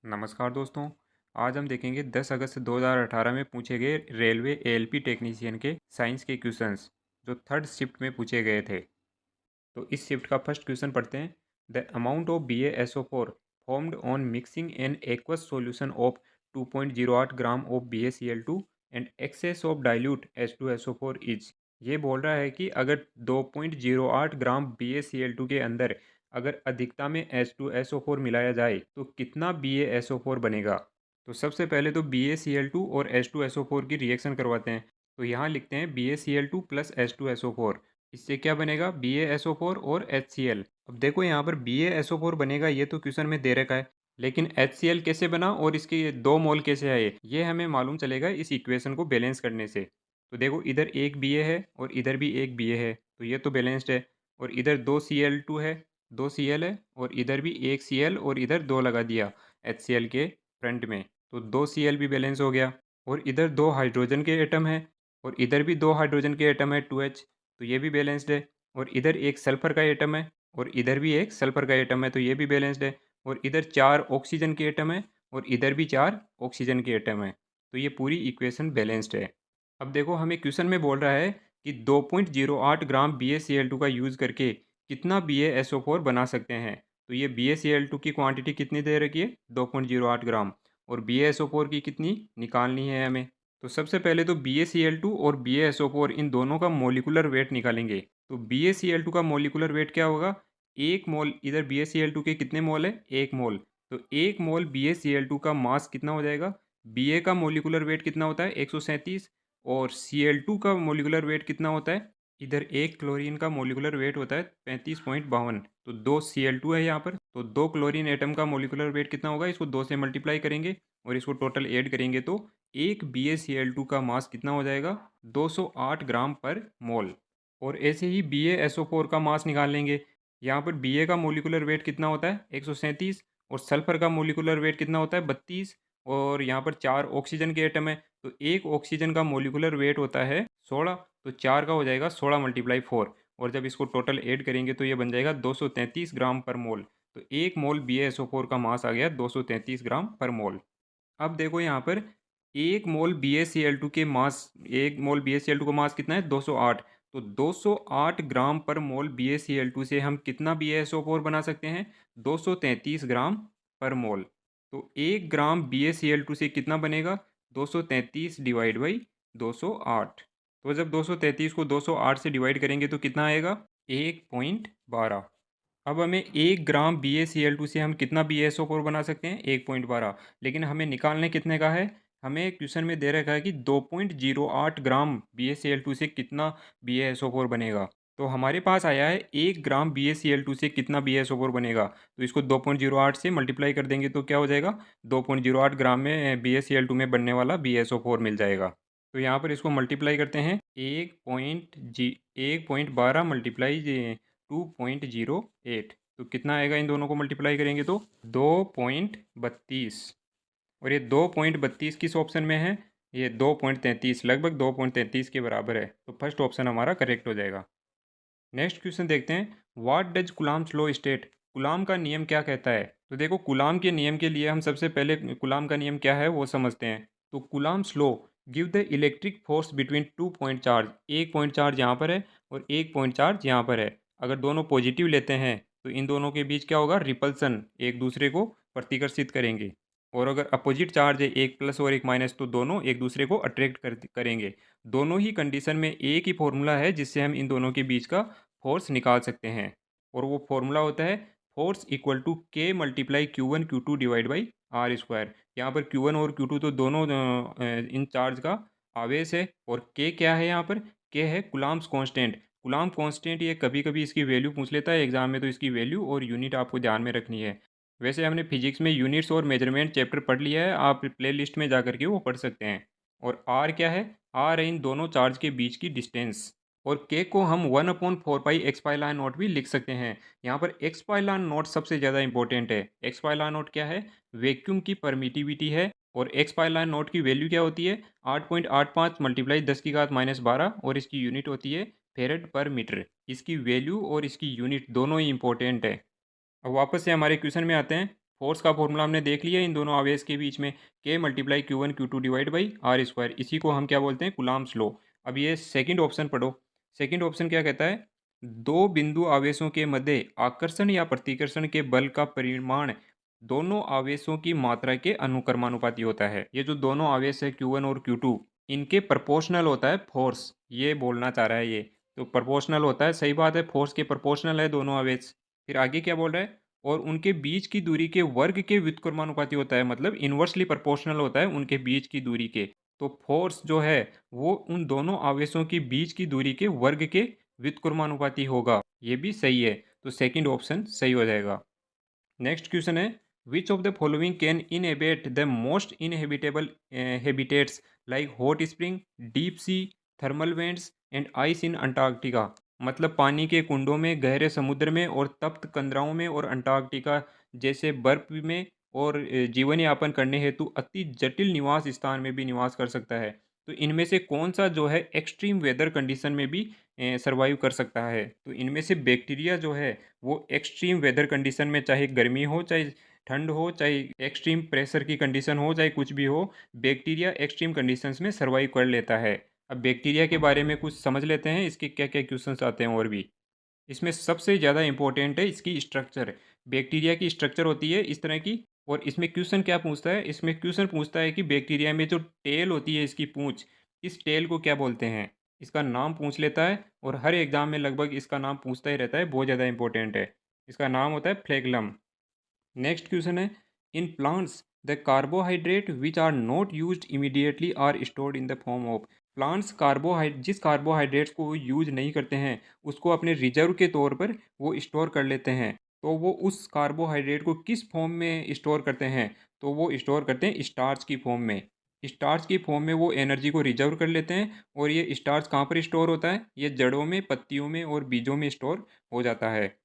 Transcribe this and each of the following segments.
नमस्कार दोस्तों। आज हम देखेंगे 10 अगस्त 2018 में पूछे गए रेलवे एएलपी टेक्नीशियन के साइंस के क्वेश्चंस जो थर्ड शिफ्ट में पूछे गए थे। तो इस शिफ्ट का फर्स्ट क्वेश्चन पढ़ते हैं। The amount of BaSO4 formed on mixing an aqueous solution of 2.08 gram of BaCl2 and excess of dilute H2SO4 is. ये बोल रहा है कि अगर 2.08 ग्राम BaCl2 के अंदर अगर अधिकता में H2SO4 मिलाया जाए तो कितना BaSO4 बनेगा। तो सबसे पहले तो BaCl2 और H2SO4 की रिएक्शन करवाते हैं। तो यहाँ लिखते हैं BaCl2 प्लस H2SO4, इससे क्या बनेगा BaSO4 और HCl। अब देखो यहाँ पर BaSO4 बनेगा, ये तो क्वेश्चन में दे रखा है, लेकिन HCl कैसे बना और इसके 2 मोल कैसे आए ये हमें मालूम चलेगा इस इक्वेशन को बैलेंस करने से। तो देखो इधर एक Ba है और इधर भी एक Ba है, तो ये तो बैलेंस्ड है। और इधर 2Cl2 है, 2Cl है, और इधर भी एक Cl और इधर 2 लगा दिया HCl के फ्रंट में, तो 2Cl भी बैलेंस हो गया। और इधर 2 हाइड्रोजन के एटम है और इधर भी 2 हाइड्रोजन के एटम है 2H, तो ये भी बैलेंस्ड है। और इधर एक सल्फर का एटम है और इधर भी एक सल्फर का एटम है, तो ये भी बैलेंस्ड है। और इधर 4 ऑक्सीजन के एटम है और इधर भी 4 ऑक्सीजन के एटम है, तो ये पूरी इक्वेशन बैलेंस्ड है। अब देखो हमें क्वेश्चन में बोल रहा है कि 2.08 ग्राम BaCl2 का यूज़ करके कितना BaSO4 बना सकते हैं। तो ये BaCl2 की क्वांटिटी कितनी दे रखी है 2.08 ग्राम, और BaSO4 की कितनी निकालनी है हमें। तो सबसे पहले तो BaCl2 और BaSO4 इन दोनों का मोलिकुलर वेट निकालेंगे। तो BaCl2 का मोलिकुलर वेट क्या होगा, 1 मोल, इधर BaCl2 के कितने मोल है 1 मोल, तो 1 मोल BaCl2 का मास कितना हो जाएगा। Ba का मोलिकुलर वेट कितना होता है 137, और Cl2 का मोलिकुलर वेट कितना होता है, इधर एक क्लोरीन का मोलिकुलर वेट होता है 35.52, तो 2 Cl2 है यहाँ पर, तो 2 क्लोरीन एटम का मोलिकुलर वेट कितना होगा, इसको 2 से मल्टीप्लाई करेंगे और इसको टोटल ऐड करेंगे तो एक BaCl2 का मास कितना हो जाएगा 208 ग्राम पर मोल। और ऐसे ही BaSO4 का मास निकाल लेंगे। यहाँ पर Ba का मोलिकुलर वेट कितना होता है 137, और सल्फर का मोलिकुलर वेट कितना होता है 32, और यहाँ पर 4 ऑक्सीजन के एटम है, तो एक ऑक्सीजन का मोलिकुलर वेट होता है 16, तो 4 का हो जाएगा 16 मल्टीप्लाई 4, और जब इसको टोटल ऐड करेंगे तो ये बन जाएगा 233 ग्राम पर मोल। तो 1 मोल BaSO4 का मास आ गया 233 ग्राम पर मोल। अब देखो यहाँ पर 1 मोल BaCl2 का मास कितना है 208, तो 208 ग्राम पर मोल BaCl2 से हम कितना BaSO4 बना सकते हैं 233 ग्राम पर मोल। तो 1 ग्राम BaCl2 से कितना बनेगा 233 डिवाइड बाई 208। तो जब 233 को 208 से डिवाइड करेंगे तो कितना आएगा 1.12। अब हमें 1 ग्राम BaCl2 से हम कितना BaSO4 बना सकते हैं 1.12, लेकिन हमें निकालने कितने का है, हमें क्वेश्चन में दे रखा है कि 2.08 ग्राम BaCl2 से कितना BaSO4 बनेगा। तो हमारे पास आया है 1 ग्राम BaCl2 से कितना BaSO4 बनेगा, तो इसको 2.08 से मल्टीप्लाई कर देंगे तो क्या हो जाएगा 2.08 ग्राम में BaCl2 में बनने वाला BaSO4 मिल जाएगा। तो यहाँ पर इसको मल्टीप्लाई करते हैं 1.12 मल्टीप्लाई 2.08, तो कितना आएगा इन दोनों को मल्टीप्लाई करेंगे तो 2.32, और ये 2.32 किस ऑप्शन में है, ये 2.33, लगभग 2.33 के बराबर है, तो फर्स्ट ऑप्शन हमारा करेक्ट हो जाएगा। नेक्स्ट क्वेश्चन देखते हैं। What does Coulomb's law state, कुलाम का नियम क्या कहता है। तो देखो कुलाम के नियम के लिए हम सबसे पहले कुलाम का नियम क्या है वो समझते हैं। तो Coulomb's law give the electric force between 2 point charge, एक पॉइंट चार्ज यहाँ पर है और एक पॉइंट चार्ज यहाँ पर है, अगर दोनों पॉजिटिव लेते हैं तो इन दोनों के बीच क्या होगा रिपल्सन, एक दूसरे को प्रतिकर्षित करेंगे। और अगर अपोजिट चार्ज है एक प्लस और एक माइनस तो दोनों एक दूसरे को अट्रैक्ट करेंगे। दोनों ही कंडीशन में एक ही फॉर्मूला है जिससे हम इन दोनों के बीच का फोर्स निकाल सकते हैं, और वो फॉर्मूला होता है force equal to k multiply Q1 Q2 divide by r square. यहाँ पर Q1 और Q2 तो दोनों इन चार्ज का आवेश है, और के क्या है यहाँ पर, के है कुलाम्स कांस्टेंट। कुलाम कांस्टेंट ये कभी कभी इसकी वैल्यू पूछ लेता है एग्जाम में, तो इसकी वैल्यू और यूनिट आपको ध्यान में रखनी है। वैसे हमने फिजिक्स में यूनिट्स और मेजरमेंट चैप्टर पढ़ लिया है, आप प्ले लिस्ट में जा करके वो पढ़ सकते हैं। और आर क्या है, आर है इन दोनों चार्ज के बीच की डिस्टेंस। और के को हम 1/4π x/0 भी लिख सकते हैं। यहाँ पर x/0 सबसे ज़्यादा इंपॉर्टेंट है। x/0 क्या है, वैक्यूम की परमिटिविटी है, और x/0 की वैल्यू क्या होती है 8.85 मल्टीप्लाई 10⁻12, और इसकी यूनिट होती है फेरेड पर मीटर। इसकी वैल्यू और इसकी यूनिट दोनों ही इंपॉर्टेंट है। अब वापस से हमारे क्वेश्चन में आते हैं। फोर्स का फॉर्मूला हमने देख लिया इन दोनों आवेश के बीच में, k multiply Q1 Q2 divide by r square, इसी को हम क्या बोलते हैं, कूलम्ब्स लॉ। अब ये सेकंड ऑप्शन पढ़ो। सेकंड ऑप्शन क्या कहता है, दो बिंदु आवेशों के मध्य आकर्षण या प्रतिकर्षण के बल का परिमाण दोनों आवेशों की मात्रा के अनुक्रमानुपाती होता है। ये जो दोनों आवेश है Q1 और Q2, इनके प्रोपोर्शनल होता है फोर्स, ये बोलना चाह रहा है ये। तो प्रोपोर्शनल होता है, सही बात है, फोर्स के प्रोपोर्शनल है दोनों आवेश। फिर आगे क्या बोल रहा है, और उनके बीच की दूरी के वर्ग के व्युत्क्रमानुपाती होता है, मतलब इन्वर्सली प्रोपोर्शनल होता है उनके बीच की दूरी के। तो फोर्स जो है वो उन दोनों आवेशों के बीच की दूरी के वर्ग के व्युत्क्रमानुपाती होगा, ये भी सही है। तो सेकंड ऑप्शन सही हो जाएगा। नेक्स्ट क्वेश्चन है, which of the following can inhabit the most inhabitable habitats like hot spring, deep sea, thermal vents and ice in Antarctica. मतलब पानी के कुंडों में, गहरे समुद्र में और तप्त कंदराओं में और अंटार्कटिका जैसे बर्फ में और जीवन यापन करने हेतु अति जटिल निवास स्थान में भी निवास कर सकता है। तो इनमें से कौन सा जो है एक्सट्रीम वेदर कंडीशन में भी सर्वाइव कर सकता है। तो इनमें से बैक्टीरिया जो है वो एक्सट्रीम वेदर कंडीशन में, चाहे गर्मी हो, चाहे ठंड हो, चाहे एक्सट्रीम प्रेशर की कंडीशन हो, चाहे कुछ भी हो, बैक्टीरिया एक्सट्रीम कंडीशंस में सर्वाइव कर लेता है। अब बैक्टीरिया के बारे में कुछ समझ लेते हैं, इसके क्या क्या क्वेश्चंस आते हैं और भी। इसमें सबसे ज़्यादा इंपॉर्टेंट है इसकी स्ट्रक्चर। बैक्टीरिया की स्ट्रक्चर होती है इस तरह की। और इसमें क्वेश्चन क्या पूछता है, इसमें क्वेश्चन पूछता है कि बैक्टीरिया में जो टेल होती है, इसकी पूंछ, इस टेल को क्या बोलते हैं। इसका नाम पूछ लेता है और हर एग्जाम में लगभग इसका नाम पूछता ही रहता है, बहुत ज़्यादा इंपॉर्टेंट है। इसका नाम होता है फ्लेगलम। नेक्स्ट क्वेश्चन है, in plants the carbohydrate which are not used immediately are stored in the form of. Plants जिस कार्बोहाइड्रेट्स को वो यूज नहीं करते हैं उसको अपने रिजर्व के तौर पर वो स्टोर कर लेते हैं। तो वो उस कार्बोहाइड्रेट को किस फॉर्म में स्टोर करते हैं, तो वो स्टोर करते हैं स्टार्च की फॉर्म में। स्टार्च की फॉर्म में वो एनर्जी को रिजर्व कर लेते हैं। और ये स्टार्च कहाँ पर स्टोर होता है, ये जड़ों में, पत्तियों में और बीजों में स्टोर हो जाता है।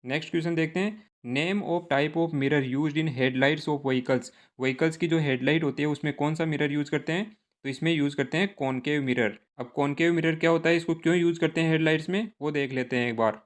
नेक्स्ट क्वेश्चन देखते हैं, name of type of mirror used in headlights of vehicles. Vehicles की जो हेडलाइट होती है उसमें कौन सा मिरर यूज़ करते हैं, तो इसमें यूज़ करते हैं कॉनकेव मिरर। अब कॉनकेव मिरर क्या होता है, इसको क्यों यूज़ करते हैं हेडलाइट्स में, वो देख लेते हैं एक बार।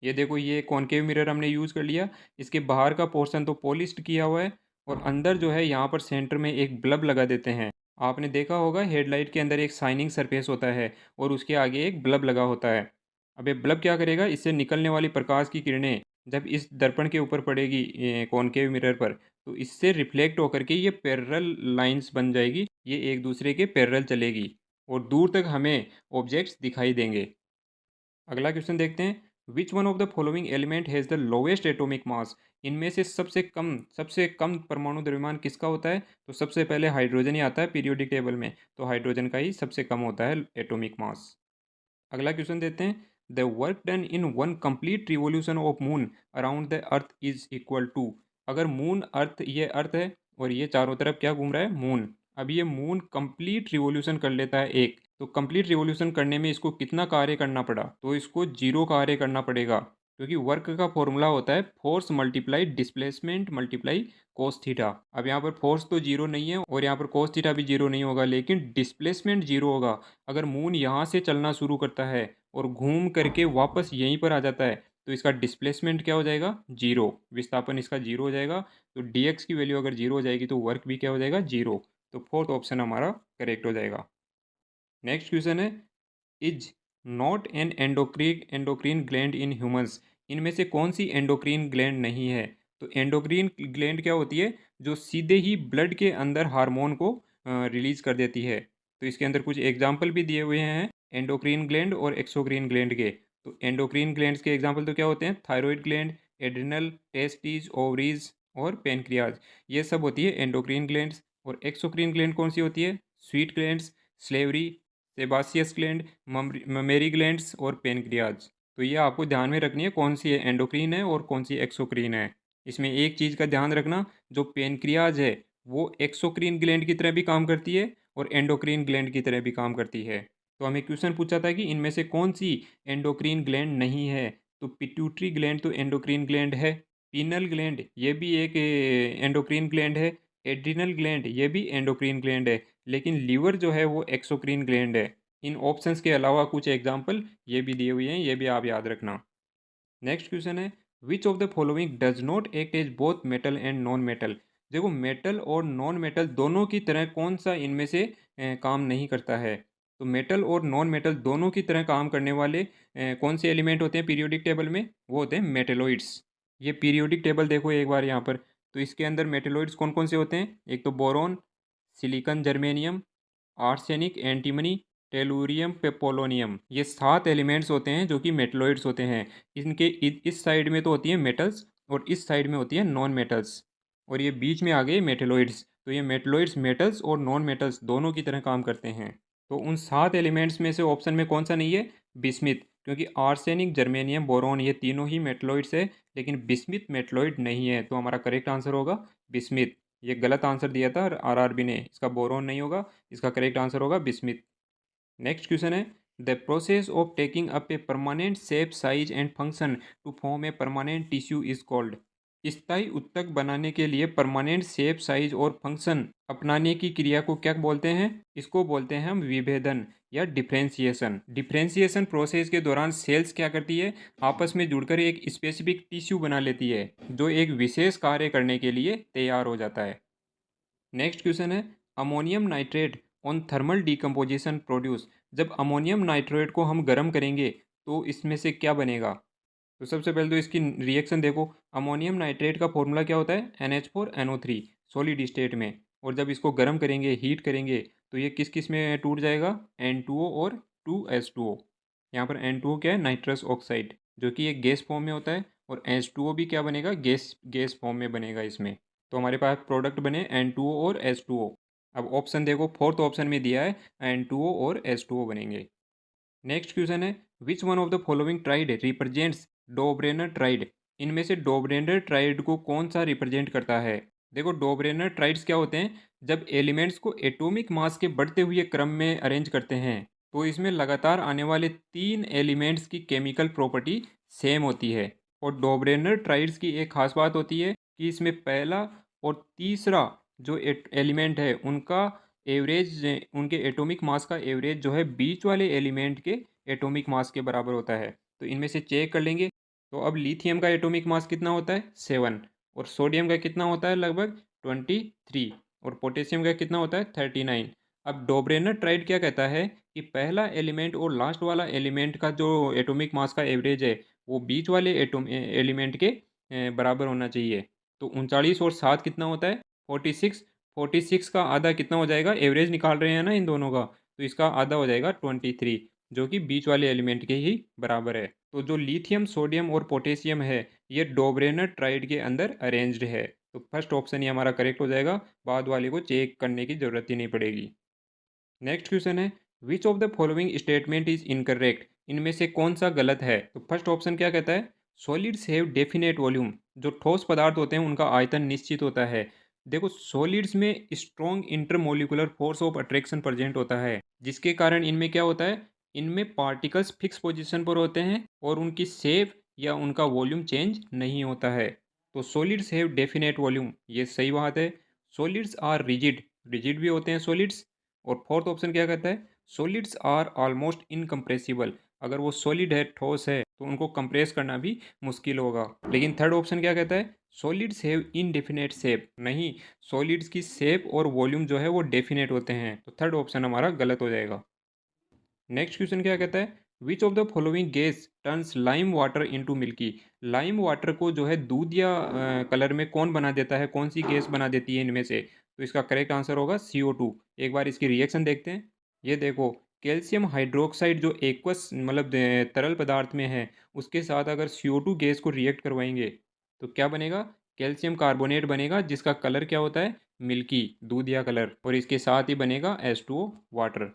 ये देखो, ये कॉनकेव मिरर हमने यूज़ कर लिया। इसके बाहर का पोर्शन तो पॉलिश्ड किया हुआ है और अंदर जो है यहाँ पर सेंटर में एक ब्लब लगा देते हैं। आपने देखा होगा हेडलाइट के अंदर एक शाइनिंग सरफेस होता है और उसके आगे एक ब्लब लगा होता है। अब ये ब्लब क्या करेगा, इससे निकलने वाली प्रकाश की किरणें जब इस दर्पण के ऊपर पड़ेगी कॉनकेव मिरर पर, तो इससे रिफ्लेक्ट होकर के ये पैरेलल लाइंस बन जाएगी, ये एक दूसरे के पैरेलल चलेगी और दूर तक हमें ऑब्जेक्ट्स दिखाई देंगे। अगला क्वेश्चन देखते हैं, विच one of the following element has the lowest atomic mass. इनमें से सबसे कम परमाणु द्रव्यमान किसका होता है, तो सबसे पहले हाइड्रोजन ही आता है पीरियोडिक टेबल में, तो हाइड्रोजन का ही सबसे कम होता है एटॉमिक मास। अगला क्वेश्चन देते हैं, the work done in one complete revolution of moon around the earth is equal to. अगर मून अर्थ, ये अर्थ है और ये चारों तरफ क्या घूम रहा है, मून। अब ये मून कंप्लीट रिवोल्यूशन कर लेता है एक, तो कंप्लीट रिवोल्यूशन करने में इसको कितना कार्य करना पड़ा, तो इसको जीरो कार्य करना पड़ेगा। क्योंकि वर्क का फॉर्मूला होता है force multiply displacement multiply cos theta. अब यहाँ पर फोर्स तो जीरो नहीं है और यहाँ पर कोस थीटा भी जीरो नहीं होगा, लेकिन डिस्प्लेसमेंट जीरो होगा। अगर मून यहाँ से चलना शुरू करता है और घूम करके वापस यहीं पर आ जाता है, तो इसका डिस्प्लेसमेंट क्या हो जाएगा, जीरो। विस्थापन इसका जीरो हो जाएगा। तो dx की वैल्यू अगर जीरो हो जाएगी तो वर्क भी क्या हो जाएगा, जीरो। तो फोर्थ ऑप्शन हमारा करेक्ट हो जाएगा। नेक्स्ट क्वेश्चन है, is not an endocrine gland in humans. इनमें से कौन सी एंडोक्रीन ग्लैंड नहीं है, तो एंडोक्रीन ग्लैंड क्या होती है, जो सीधे ही ब्लड के अंदर हार्मोन को रिलीज कर देती है। तो इसके अंदर कुछ एग्जाम्पल भी दिए हुए हैं एंडोक्रीन ग्लैंड और एक्सोक्रीन ग्लैंड के। तो एंडोक्रीन ग्लैंड्स के एग्जाम्पल तो क्या होते हैं, thyroid gland, adrenal, testis, ovaries और पेनक्रियाज, ये सब होती है एंडोक्रीन ग्लैंड्स। और एक्सोक्रीन ग्लैंड कौन सी होती है, sweat glands, salivary, sebaceous gland, mammary glands और पेनक्रियाज। तो ये आपको ध्यान में रखनी है कौन सी है एंडोक्रीन है और कौन सी एक्सोक्रीन है। इसमें एक चीज़ का ध्यान रखना, जो पेनक्रियाज है वो एक्सोक्रीन ग्लैंड की तरह भी काम करती है और एंडोक्रीन ग्लैंड की तरह भी काम करती है। तो हमें क्वेश्चन पूछा था कि इनमें से कौन सी एंडोक्रीन ग्लैंड नहीं है, तो पिट्यूटरी ग्लैंड तो एंडोक्रीन ग्लैंड है, पीनल ग्लैंड ये भी एक एंडोक्रीन ग्लैंड है, एड्रिनल ग्लैंड ये भी एंडोक्रीन ग्लैंड है, लेकिन लीवर जो है वो एक्सोक्रीन ग्लैंड है। इन ऑप्शंस के अलावा कुछ एग्जाम्पल ये भी दिए हुए हैं, ये भी आप याद रखना। नेक्स्ट क्वेश्चन है, which of the following does not act as both metal and non metal. देखो मेटल और नॉन मेटल दोनों की तरह कौन सा इनमें से काम नहीं करता है। तो मेटल और नॉन मेटल दोनों की तरह काम करने वाले कौन से एलिमेंट होते हैं पीरियोडिक टेबल में, वो होते हैं मेटेलॉइड्स। ये पीरियोडिक टेबल देखो एक बार यहाँ पर, तो इसके अंदर मेटेलॉइड्स कौन कौन से होते हैं, एक तो boron, silicon, germanium, arsenic, antimony, tellurium, polonium. ये 7 एलिमेंट्स होते हैं जो कि मेटलॉइड्स होते हैं। इनके इस साइड में तो होती है मेटल्स और इस साइड में होती है नॉन मेटल्स, और ये बीच में आ गए मेटेलॉइड्स। तो ये मेटलॉइड्स मेटल्स और नॉन मेटल्स दोनों की तरह काम करते हैं। तो उन 7 एलिमेंट्स में से ऑप्शन में कौन सा नहीं है, बिस्मिथ, क्योंकि आर्सेनिक, जर्मेनियम, बोरॉन ये तीनों ही मेटलॉइड्स है, लेकिन बिस्मिथ मेटलॉइड नहीं है। तो हमारा करेक्ट आंसर होगा बिस्मिथ। ये गलत आंसर दिया था आरआरबी ने, इसका बोरॉन नहीं होगा, इसका करेक्ट आंसर होगा बिस्मिथ। नेक्स्ट क्वेश्चन है, the process of taking up a permanent shape, size and function to form a permanent tissue is called. स्थायी उत्तक बनाने के लिए परमानेंट शेप, साइज और फंक्शन अपनाने की क्रिया को क्या बोलते हैं, इसको बोलते हैं हम विभेदन या डिफ्रेंसिएशन। डिफ्रेंसिएशन प्रोसेस के दौरान सेल्स क्या करती है, आपस में जुड़कर एक स्पेसिफिक टिश्यू बना लेती है जो एक विशेष कार्य करने के लिए तैयार हो जाता है। नेक्स्ट क्वेश्चन है, ammonium nitrate on thermal decomposition produce. जब अमोनियम नाइट्रेट को हम गर्म करेंगे तो इसमें से क्या बनेगा। तो सबसे पहले तो इसकी रिएक्शन देखो, अमोनियम नाइट्रेट का फॉर्मूला क्या होता है, NH4NO3 सॉलिड स्टेट में, और जब इसको गर्म करेंगे, हीट करेंगे, तो ये किस किस में टूट जाएगा, N2O और 2H2O। यहाँ पर N2O क्या है, नाइट्रस ऑक्साइड, जो कि एक गैस फॉर्म में होता है, और H2O भी क्या बनेगा, गैस गैस फॉर्म में बनेगा इसमें। तो हमारे पास प्रोडक्ट बने N2O और H2O। अब ऑप्शन देखो, फोर्थ ऑप्शन में दिया है N2O और H2O बनेंगे। नेक्स्ट क्वेश्चन है, which one of the following triad represents Dobereiner triad. इनमें से डोब्रेनर ट्राइड को कौन सा रिप्रेजेंट करता है। देखो डोब्रेनर ट्राइड्स क्या होते हैं, जब एलिमेंट्स को एटॉमिक मास के बढ़ते हुए क्रम में अरेंज करते हैं तो इसमें लगातार आने वाले 3 एलिमेंट्स की केमिकल प्रॉपर्टी सेम होती है। और डोब्रेनर ट्राइड्स की एक खास बात होती है कि इसमें पहला और तीसरा जो एलिमेंट है उनका एवरेज, उनके एटॉमिक मास का एवरेज जो है बीच वाले एलिमेंट के एटॉमिक मास के बराबर होता है। तो इनमें से चेक कर लेंगे, तो अब लिथियम का एटॉमिक मास कितना होता है 7, और सोडियम का कितना होता है लगभग 23, और पोटेशियम का कितना होता है 39। अब डोब्रेनर ट्राइड क्या कहता है कि पहला एलिमेंट और लास्ट वाला एलिमेंट का जो एटॉमिक मास का एवरेज है वो बीच वाले एलिमेंट के बराबर होना चाहिए। तो 39 और 7 कितना होता है 46। 46 का आधा कितना हो जाएगा, एवरेज निकाल रहे हैं ना इन दोनों का, तो इसका आधा हो जाएगा 23, जो कि बीच वाले एलिमेंट के ही बराबर है। तो जो लिथियम, सोडियम और पोटेशियम है ये डोब्रेनर ट्राइड के अंदर अरेंज्ड है। तो फर्स्ट ऑप्शन ही हमारा करेक्ट हो जाएगा, बाद वाले को चेक करने की ज़रूरत ही नहीं पड़ेगी। नेक्स्ट क्वेश्चन है, which of the following statement is incorrect. इनमें से कौन सा गलत है। तो फर्स्ट ऑप्शन क्या कहता है, सॉलिड्स हैव डेफिनेट वॉल्यूम। जो ठोस पदार्थ होते हैं उनका आयतन निश्चित होता है। देखो सॉलिड्स में strong intermolecular force of attraction present होता है, जिसके कारण इनमें क्या होता है, इनमें पार्टिकल्स फिक्स पोजीशन पर होते हैं और उनकी शेप या उनका वॉल्यूम चेंज नहीं होता है। तो सॉलिड्स हैव डेफिनेट वॉल्यूम, ये सही बात है। सॉलिड्स आर रिजिड, रिजिड भी होते हैं सॉलिड्स। और फोर्थ ऑप्शन क्या कहता है, सॉलिड्स आर ऑलमोस्ट इनकम्प्रेसिबल। अगर वो सॉलिड है, ठोस है, तो उनको कंप्रेस करना भी मुश्किल होगा। लेकिन थर्ड ऑप्शन क्या कहता है, सॉलिड्स हैव इनडेफिनेट शेप। नहीं, सॉलिड्स की शेप और वॉल्यूम जो है वो डेफिनेट होते हैं। तो थर्ड ऑप्शन हमारा गलत हो जाएगा। नेक्स्ट क्वेश्चन क्या कहता है, which of the following gas turns lime water into milky. Lime water को जो है दूध या कलर में कौन बना देता है, कौन सी गैस बना देती है इनमें से। तो इसका करेक्ट आंसर होगा CO2। एक बार इसकी रिएक्शन देखते हैं। ये देखो, कैल्शियम हाइड्रोक्साइड जो एक्वस मतलब तरल पदार्थ में है, उसके साथ अगर CO2 गैस को रिएक्ट करवाएंगे तो क्या बनेगा, कैल्शियम कार्बोनेट बनेगा, जिसका कलर क्या होता है, मिल्की, दूध या कलर, और इसके साथ ही बनेगा H2O वाटर।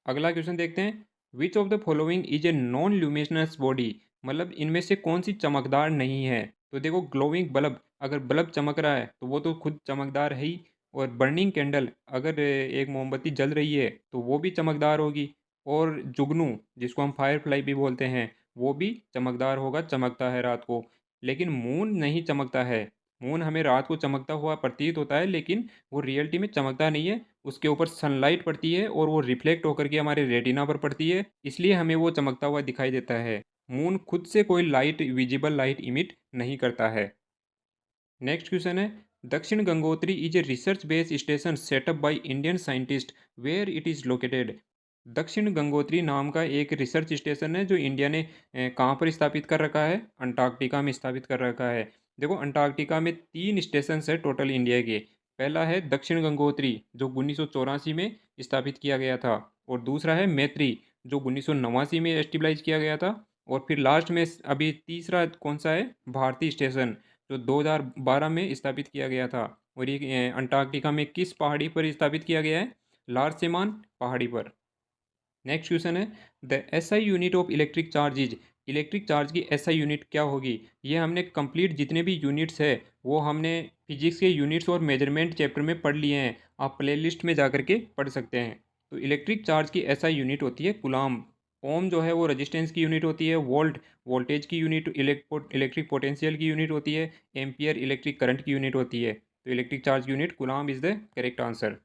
अगला क्वेश्चन देखते हैं, विच of the following is a non luminous body. मतलब इनमें से कौन सी चमकदार नहीं है। तो देखो ग्लोइंग बल्ब, अगर बल्ब चमक रहा है तो वो तो खुद चमकदार है ही, और बर्निंग कैंडल, अगर एक मोमबत्ती जल रही है तो वो भी चमकदार होगी, और जुगनू जिसको हम फायर फ्लाई भी बोलते हैं वो भी चमकदार होगा, चमकता है रात को। लेकिन मून नहीं चमकता है। मून हमें रात को चमकता हुआ प्रतीत होता है, लेकिन वो रियलिटी में चमकता नहीं है। उसके ऊपर सनलाइट पड़ती है और वो रिफ्लेक्ट होकर के हमारे रेटिना पर पड़ती है, इसलिए हमें वो चमकता हुआ दिखाई देता है। मून खुद से कोई लाइट विजिबल लाइट इमिट नहीं करता है। नेक्स्ट क्वेश्चन है, Dakshin Gangotri is a research based station set up by Indian scientist, where it is located. Dakshin Gangotri नाम का एक रिसर्च स्टेशन है जो इंडिया ने कहाँ पर स्थापित कर रखा है? अंटार्कटिका में स्थापित कर रखा है। देखो अंटार्कटिका में 3 स्टेशन है टोटल इंडिया के। पहला है दक्षिण गंगोत्री जो 1984 में स्थापित किया गया था, और दूसरा है मैत्री जो 1989 में एस्टिब्लाइज किया गया था, और फिर लास्ट में अभी तीसरा कौन सा है? भारती स्टेशन जो 2012 में स्थापित किया गया था। और ये अंटार्कटिका में किस पहाड़ी पर स्थापित किया गया है? लार्सेमान पहाड़ी पर। नेक्स्ट क्वेश्चन है, the SI unit of electric charge is. Electric charge की एसआई यूनिट क्या होगी? ये हमने कंप्लीट जितने भी यूनिट्स है वो हमने फिजिक्स के यूनिट्स और मेजरमेंट चैप्टर में पढ़ लिए हैं, आप प्लेलिस्ट में जा करके पढ़ सकते हैं। तो इलेक्ट्रिक चार्ज की एसआई यूनिट होती है कूलाम। ओम जो है वो रेजिस्टेंस की यूनिट होती है। वोल्ट वोल्टेज की यूनिट, इलेक्ट्रिक पोटेंशियल की यूनिट होती है। एम्पियर इलेक्ट्रिक करंट की यूनिट होती है। तो electric charge unit coulomb is the correct answer.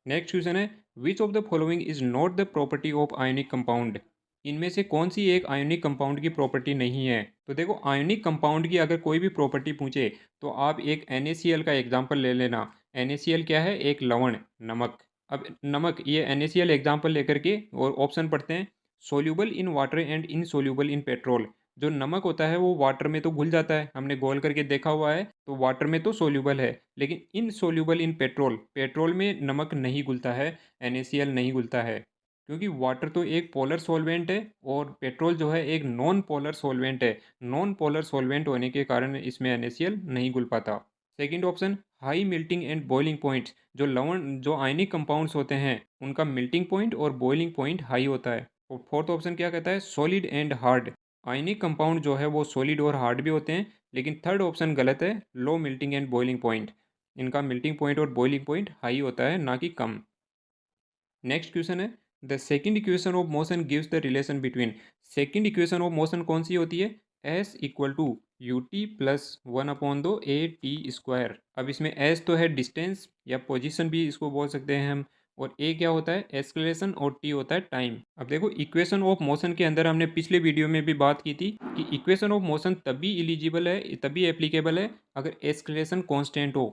Next question है, which of the following is not the property of ionic compound. इनमें से कौन सी एक आयोनिक कंपाउंड की प्रॉपर्टी नहीं है? तो देखो आयोनिक कंपाउंड की अगर कोई भी प्रॉपर्टी पूछे तो आप एक NaCl का एग्जांपल ले लेना। NaCl क्या है? एक लवण, नमक। अब नमक, ये NaCl एग्जांपल लेकर के और ऑप्शन पढ़ते हैं। Soluble in water and insoluble in petrol. जो नमक होता है वो वाटर में तो घुल जाता है, हमने गोल करके देखा हुआ है, तो वाटर में तो सोल्यूबल है। लेकिन इनसोल्यूबल इन पेट्रोल, पेट्रोल में नमक नहीं घुलता है, NaCl नहीं घुलता है। क्योंकि वाटर तो एक पोलर सॉल्वेंट है और पेट्रोल जो है एक नॉन पोलर सॉल्वेंट है। नॉन पोलर सॉल्वेंट होने के कारण इसमें NaCl नहीं घुल पाता। Second option, high melting and boiling points. जो लवण जो आयनिक कंपाउंड्स होते हैं उनका मिल्टिंग पॉइंट और बॉइलिंग पॉइंट हाई होता है। और फोर्थ ऑप्शन क्या कहता है? Solid and hard. आयनिक कंपाउंड जो है वो सॉलिड और हार्ड भी होते हैं। लेकिन थर्ड ऑप्शन गलत है, low melting and boiling point. इनका मिल्टिंग पॉइंट और बॉइलिंग पॉइंट हाई होता है, ना कि कम। नेक्स्ट क्वेश्चन है, the second equation of motion gives the relation between. Second equation of motion कौन सी होती है? S equal to u t plus 1/a t²। अब इसमें S तो है डिस्टेंस या पोजीशन भी इसको बोल सकते हैं हम, और A क्या होता है? एक्सलेशन, और T होता है टाइम। अब देखो इक्वेशन ऑफ मोशन के अंदर हमने पिछले वीडियो में भी बात की थी कि इक्वेशन ऑफ मोशन तभी एलिजिबल है, तभी एप्लीकेबल है अगर एक्सलेशन कांस्टेंट हो।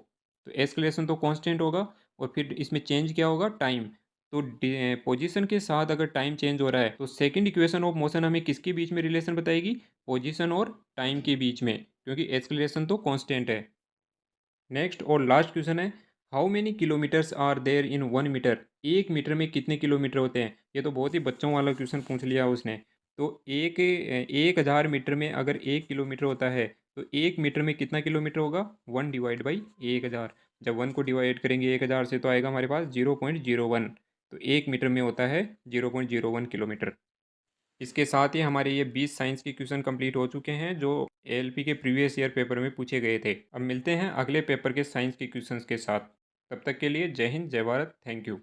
तो एक्सलेशन तो कांस्टेंट होगा, और फिर इसमें चेंज क्या होगा? टाइम। तो पोजीशन के साथ अगर टाइम चेंज हो रहा है तो सेकंड इक्वेशन ऑफ मोशन हमें किसके बीच में रिलेशन बताएगी? पोजीशन और टाइम के बीच में, क्योंकि एक्सलेशन तो कांस्टेंट है। नेक्स्ट और लास्ट क्वेश्चन है, how many kilometres are there in 1 metre. 1 metre में कितने किलोमीटर होते हैं? ये तो बहुत ही बच्चों वाला क्वेश्चन पूछ लिया उसने। तो 1,000 मीटर में अगर 1 किलोमीटर होता है तो 1 मीटर में कितना किलोमीटर होगा? 1/1000। जब 1 को डिवाइड करेंगे 1000 से तो आएगा हमारे पास 0.01। तो 1 मीटर में होता है 0.01 किलोमीटर। इसके साथ ही हमारे ये 20 साइंस के क्वेश्चन कंप्लीट हो चुके हैं जो ALP के प्रीवियस ईयर पेपर में पूछे गए थे। अब मिलते हैं अगले पेपर के साइंस के क्वेश्चंस के साथ। तब तक के लिए जय हिंद, जय भारत, थैंक यू।